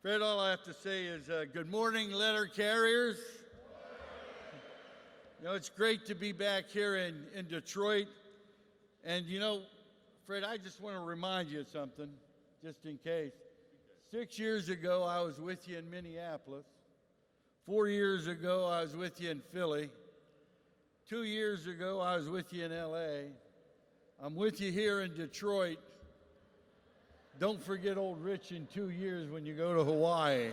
Fred, all I have to say is good morning, letter carriers. You know, it's great to be back here in Detroit. And you know, Fred, I just want to remind you of something, just in case. 6 years ago, I was with you in Minneapolis. 4 years ago, I was with you in Philly. 2 years ago, I was with you in LA. I'm with you here in Detroit. Don't forget old Rich in 2 years when you go to Hawaii.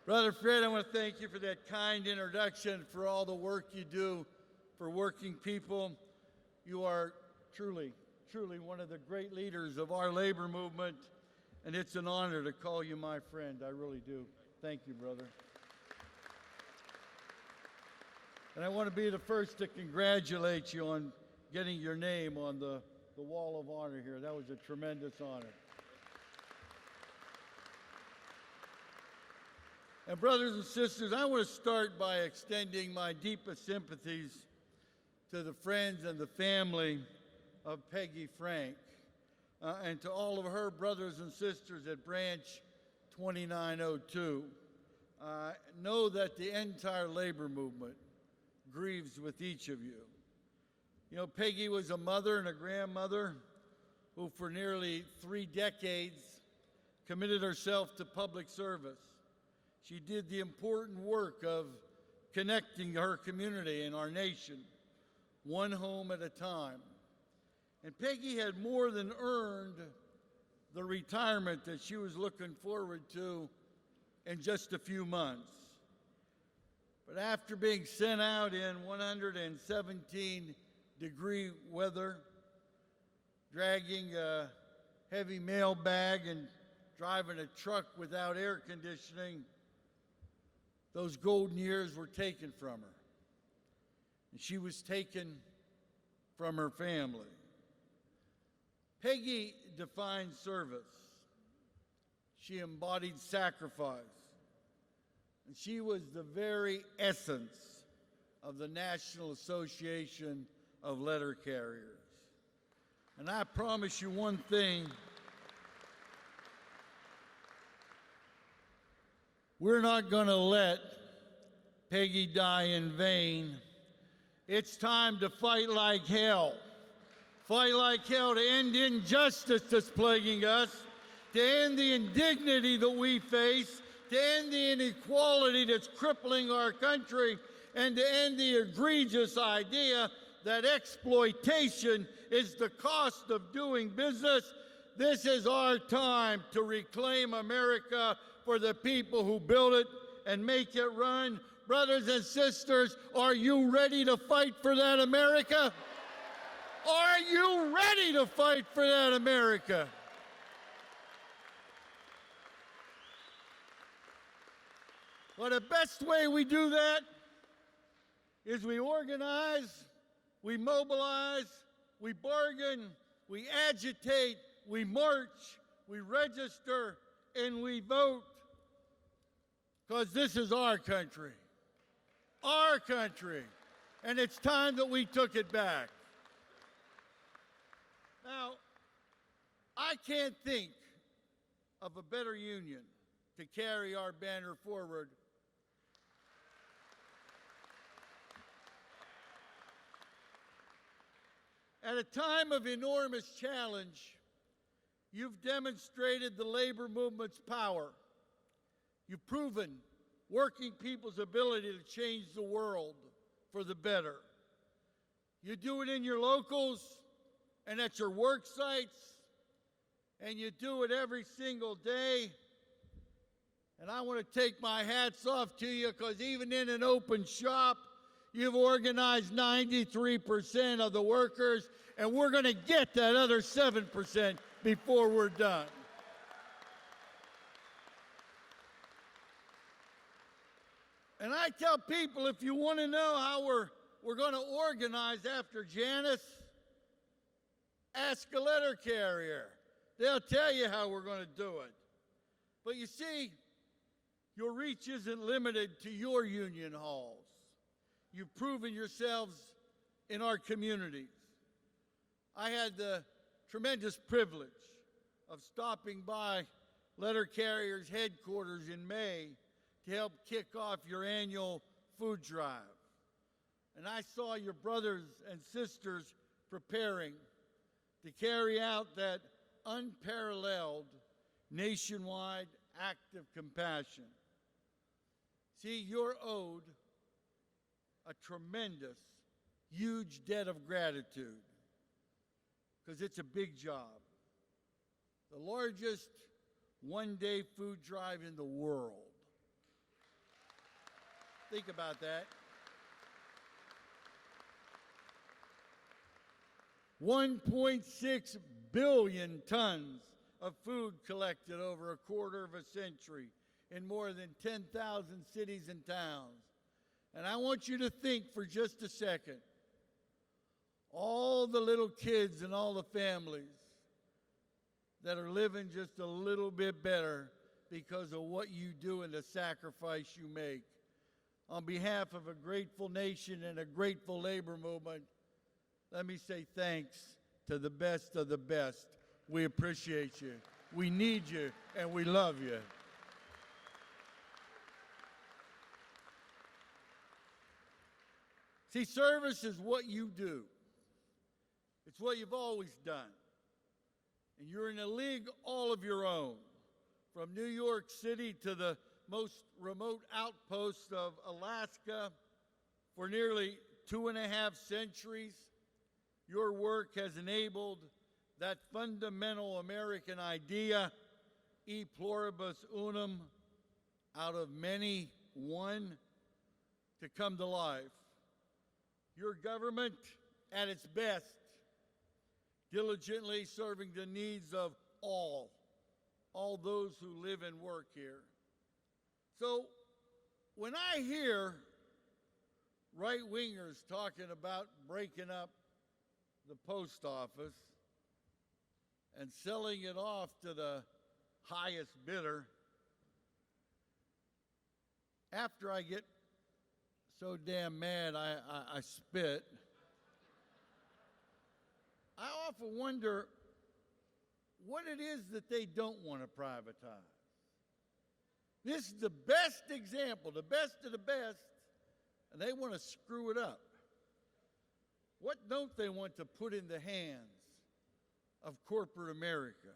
Brother Fred, I want to thank you for that kind introduction, for all the work you do for working people. You are truly, truly one of the great leaders of our labor movement, and it's an honor to call you my friend. I really do. Thank you, brother. And I want to be the first to congratulate you on getting your name on the Wall of Honor here. That was a tremendous honor. And brothers and sisters, I want to start by extending my deepest sympathies to the friends and the family of Peggy Frank, and to all of her brothers and sisters at Branch 2902. Know that the entire labor movement grieves with each of you. You know, Peggy was a mother and a grandmother who for nearly 3 decades committed herself to public service. She did the important work of connecting her community and our nation, one home at a time. And Peggy had more than earned the retirement that she was looking forward to in just a few months. But after being sent out in 117-degree weather, dragging a heavy mail bag and driving a truck without air conditioning, those golden years were taken from her. And she was taken from her family. Peggy defined service. She embodied sacrifice. And she was the very essence of the National Association of Letter Carriers. And I promise you one thing, we're not going to let Peggy die in vain. It's time to fight like hell. Fight like hell to end injustice that's plaguing us, to end the indignity that we face, to end the inequality that's crippling our country, and to end the egregious idea that exploitation is the cost of doing business. This is our time to reclaim America for the people who build it and make it run. Brothers and sisters, are you ready to fight for that America? Are you ready to fight for that America? Well, the best way we do that is we organize, we mobilize, we bargain, we agitate, we march, we register, and we vote. Because this is our country. Our country. And it's time that we took it back. Now, I can't think of a better union to carry our banner forward. At a time of enormous challenge, you've demonstrated the labor movement's power. You've proven working people's ability to change the world for the better. You do it in your locals and at your work sites, and you do it every single day. And I want to take my hats off to you, because even in an open shop, you've organized 93% of the workers, and we're going to get that other 7% before we're done. And I tell people, if you want to know how we're going to organize after Janice, ask a letter carrier. They'll tell you how we're going to do it. But you see, your reach isn't limited to your union halls. You've proven yourselves in our communities. I had the tremendous privilege of stopping by Letter Carriers headquarters in May to help kick off your annual food drive. And I saw your brothers and sisters preparing to carry out that unparalleled nationwide act of compassion. See, you're owed a tremendous, huge debt of gratitude because it's a big job. The largest one-day food drive in the world. Think about that. 1.6 billion tons of food collected over a quarter of a century in more than 10,000 cities and towns. And I want you to think for just a second, all the little kids and all the families that are living just a little bit better because of what you do and the sacrifice you make. On behalf of a grateful nation and a grateful labor movement, let me say thanks to the best of the best. We appreciate you. We need you, and we love you. See, service is what you do. It's what you've always done. And you're in a league all of your own. From New York City to the most remote outposts of Alaska, for nearly 2.5 centuries, your work has enabled that fundamental American idea, e pluribus unum, out of many, one, to come to life. Your government, at its best, diligently serving the needs of all those who live and work here. So when I hear right-wingers talking about breaking up the post office and selling it off to the highest bidder, after I get so damn mad I spit, I often wonder what it is that they don't want to privatize. This is the best example, the best of the best, and they want to screw it up. What don't they want to put in the hands of corporate America?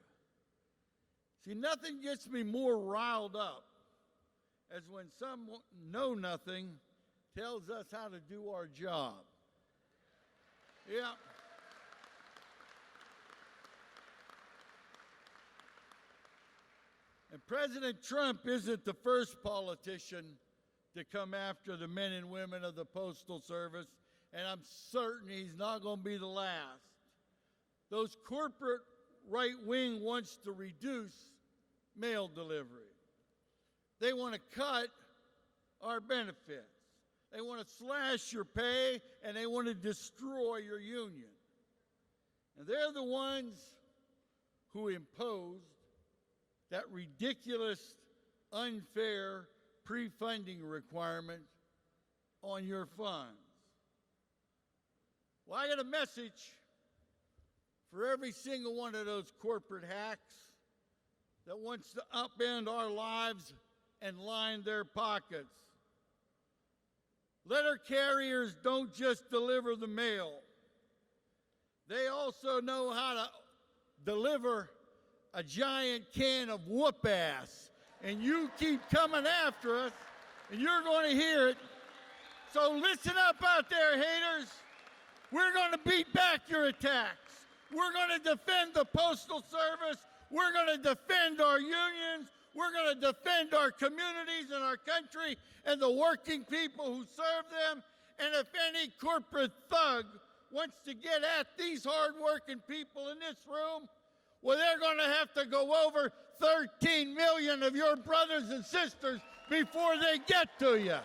See, nothing gets me more riled up as when some know-nothing tells us how to do our job. Yeah. And President Trump isn't the first politician to come after the men and women of the Postal Service, and I'm certain he's not going to be the last. Those corporate right wing wants to reduce mail delivery. They want to cut our benefits. They want to slash your pay, and they want to destroy your union. And they're the ones who imposed that ridiculous, unfair pre-funding requirement on your funds. Well, I got a message for every single one of those corporate hacks that wants to upend our lives and line their pockets. Letter carriers don't just deliver the mail. They also know how to deliver a giant can of whoop ass. And you keep coming after us, and you're going to hear it. So listen up out there, haters. We're going to beat back your attacks. We're going to defend the Postal Service. We're going to defend our unions. We're going to defend our communities and our country and the working people who serve them. And if any corporate thug wants to get at these hardworking people in this room, well, they're going to have to go over 13 million of your brothers and sisters before they get to you.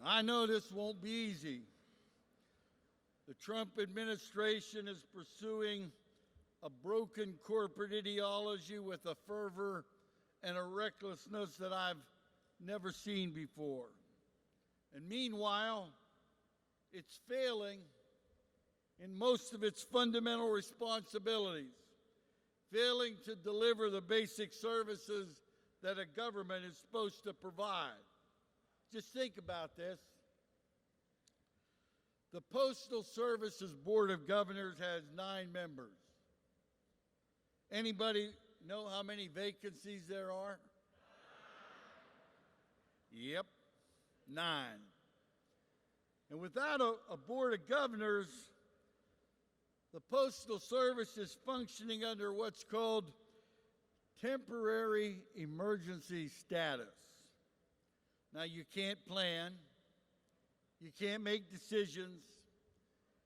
I know this won't be easy. The Trump administration is pursuing a broken corporate ideology with a fervor and a recklessness that I've never seen before. And meanwhile, it's failing in most of its fundamental responsibilities, failing to deliver the basic services that a government is supposed to provide. Just think about this. The Postal Service's Board of Governors has 9 members. Anybody know how many vacancies there are? Yep, 9. And without a Board of Governors, the Postal Service is functioning under what's called temporary emergency status. Now, you can't plan, you can't make decisions,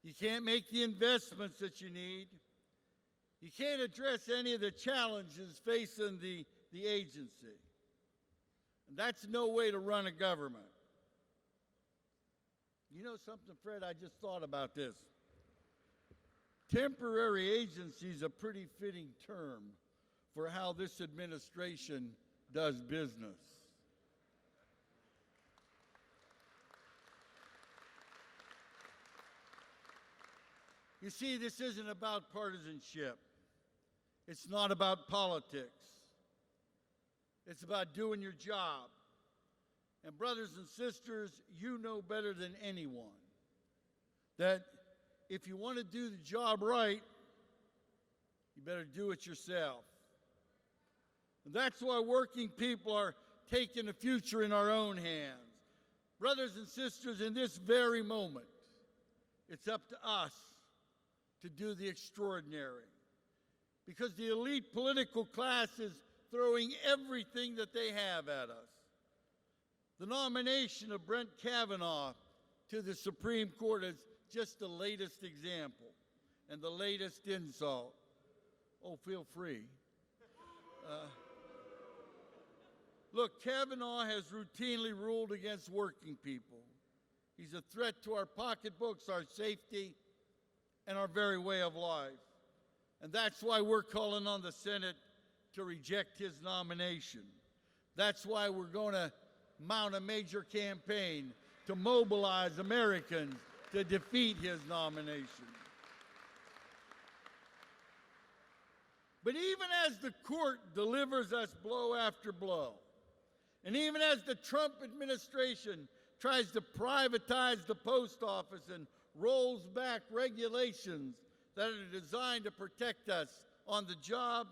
you can't make the investments that you need, you can't address any of the challenges facing the agency. And that's no way to run a government. You know something, Fred? I just thought about this. Temporary agency is a pretty fitting term for how this administration does business. You see, this isn't about partisanship. It's not about politics. It's about doing your job. And brothers and sisters, you know better than anyone that if you want to do the job right, you better do it yourself. And that's why working people are taking the future in our own hands. Brothers and sisters, in this very moment, it's up to us to do the extraordinary. Because the elite political class is throwing everything that they have at us. The nomination of Brett Kavanaugh to the Supreme Court is just the latest example and the latest insult. Oh, feel free. Look, Kavanaugh has routinely ruled against working people. He's a threat to our pocketbooks, our safety, and our very way of life. And that's why we're calling on the Senate to reject his nomination. That's why we're going to mount a major campaign to mobilize Americans to defeat his nomination. But even as the court delivers us blow after blow, and even as the Trump administration tries to privatize the post office and rolls back regulations that are designed to protect us on the job,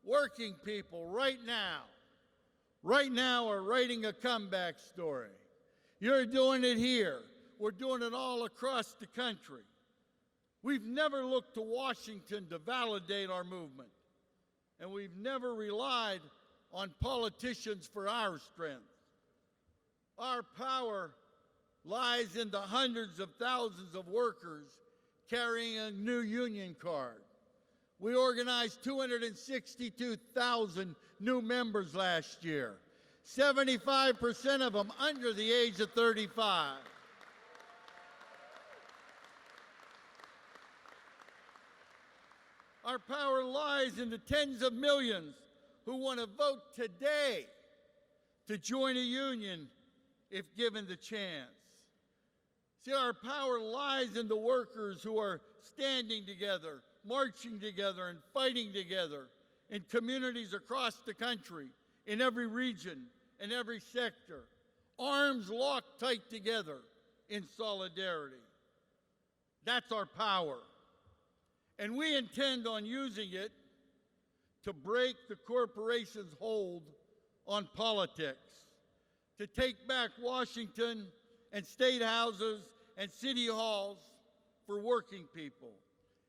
working people right now are writing a comeback story. You're doing it here. We're doing it all across the country. We've never looked to Washington to validate our movement, and we've never relied on politicians for our strength. Our power lies in the hundreds of thousands of workers carrying a new union card. We organized 262,000 new members last year, 75% of them under the age of 35. Our power lies in the tens of millions who want to vote today to join a union if given the chance. See, our power lies in the workers who are standing together, marching together, and fighting together in communities across the country, in every region, in every sector, arms locked tight together in solidarity. That's our power. And we intend on using it to break the corporation's hold on politics, to take back Washington and state houses and city halls for working people,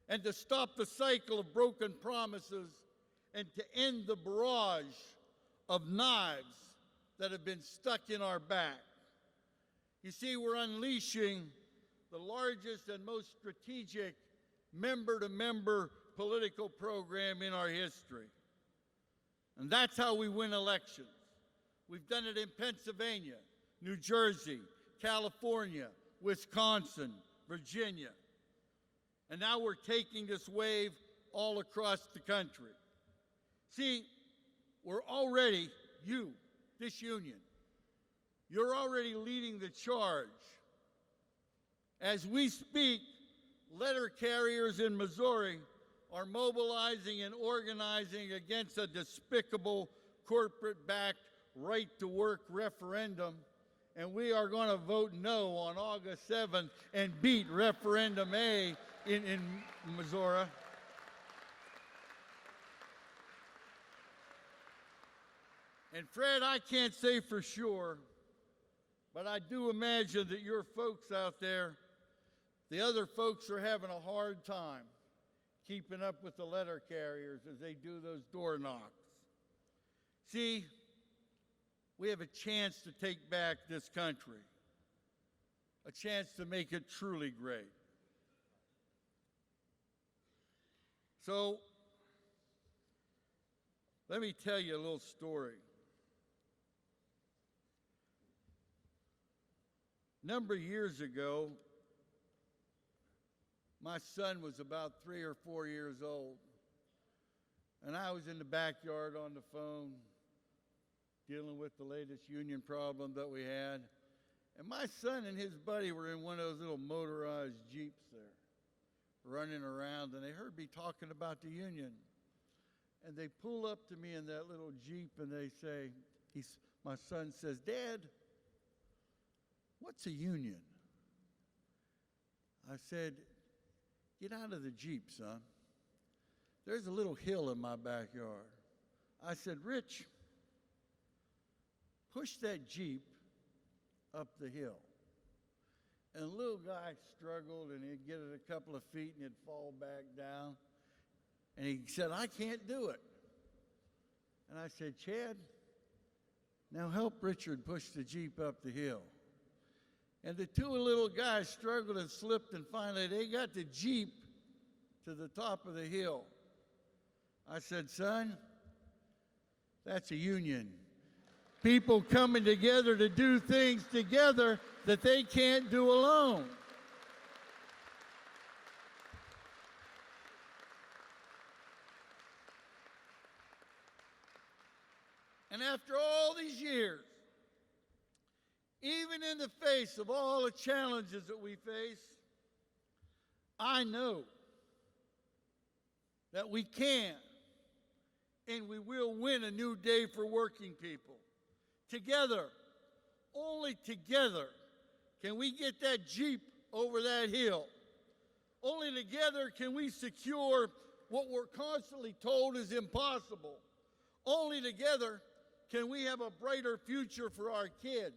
and to stop the cycle of broken promises and to end the barrage of knives that have been stuck in our back. You see, we're unleashing the largest and most strategic member-to-member political program in our history. And that's how we win elections. We've done it in Pennsylvania, New Jersey, California, Wisconsin, Virginia. And now we're taking this wave all across the country. See, we're already, this union, you're already leading the charge. As we speak, letter carriers in Missouri are mobilizing and organizing against a despicable corporate-backed right-to-work referendum, and we are going to vote no on August 7th and beat Referendum A in Missouri. And Fred, I can't say for sure, but I do imagine that your folks out there, the other folks, are having a hard time keeping up with the letter carriers as they do those door knocks. See, we have a chance to take back this country, a chance to make it truly great. So, let me tell you a little story. A number of years ago, my son was about 3 or 4 years old, and I was in the backyard on the phone dealing with the latest union problem that we had. And my son and his buddy were in one of those little motorized Jeeps there, running around, and they heard me talking about the union. And they pull up to me in that little Jeep, and they say, my son says, "Dad, what's a union?" I said, "Get out of the Jeep, son. There's a little hill in my backyard." I said, "Rich, push that Jeep up the hill." And the little guy struggled, and he'd get it a couple of feet, and he'd fall back down. And he said, "I can't do it." And I said, "Chad, now help Richard push the Jeep up the hill." And the two little guys struggled and slipped, and finally they got the Jeep to the top of the hill. I said, "Son, that's a union. People coming together to do things together that they can't do alone." And after all these years, even in the face of all the challenges that we face, I know that we can and we will win a new day for working people. Together, only together, can we get that Jeep over that hill. Only together can we secure what we're constantly told is impossible. Only together can we have a brighter future for our kids.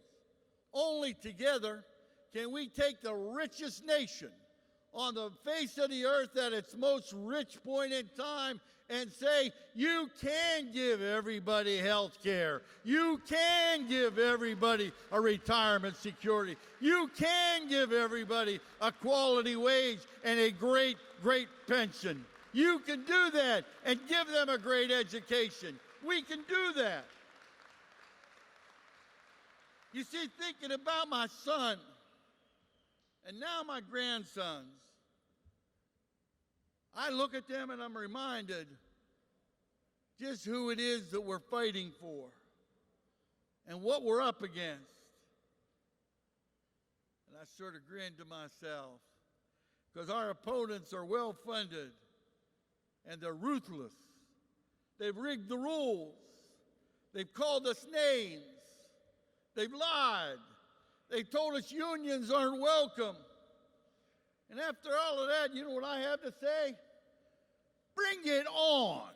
Only together can we take the richest nation on the face of the earth at its most rich point in time and say, you can give everybody health care. You can give everybody a retirement security. You can give everybody a quality wage and a great, great pension. You can do that and give them a great education. We can do that. You see, thinking about my son and now my grandsons, I look at them and I'm reminded just who it is that we're fighting for and what we're up against. And I sort of grin to myself because our opponents are well-funded and they're ruthless. They've rigged the rules. They've called us names. They've lied. They've told us unions aren't welcome. And after all of that, you know what I have to say? Bring it on.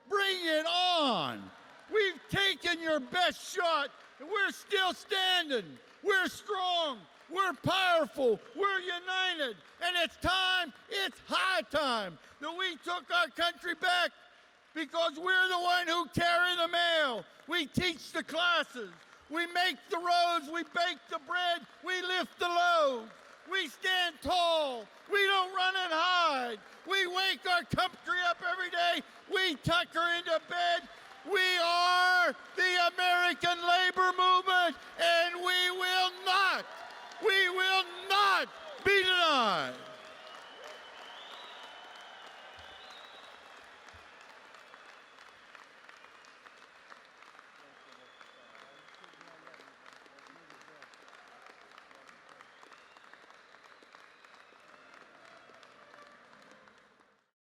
Bring it on. We've taken your best shot, and we're still standing. We're strong. We're powerful. We're united. And it's time, it's high time that we took our country back because we're the one who carry the mail. We teach the classes. We make the roads. We bake the bread. We lift the loads. We stand tall. We don't run and hide. We wake our country up every day. We tuck her into bed,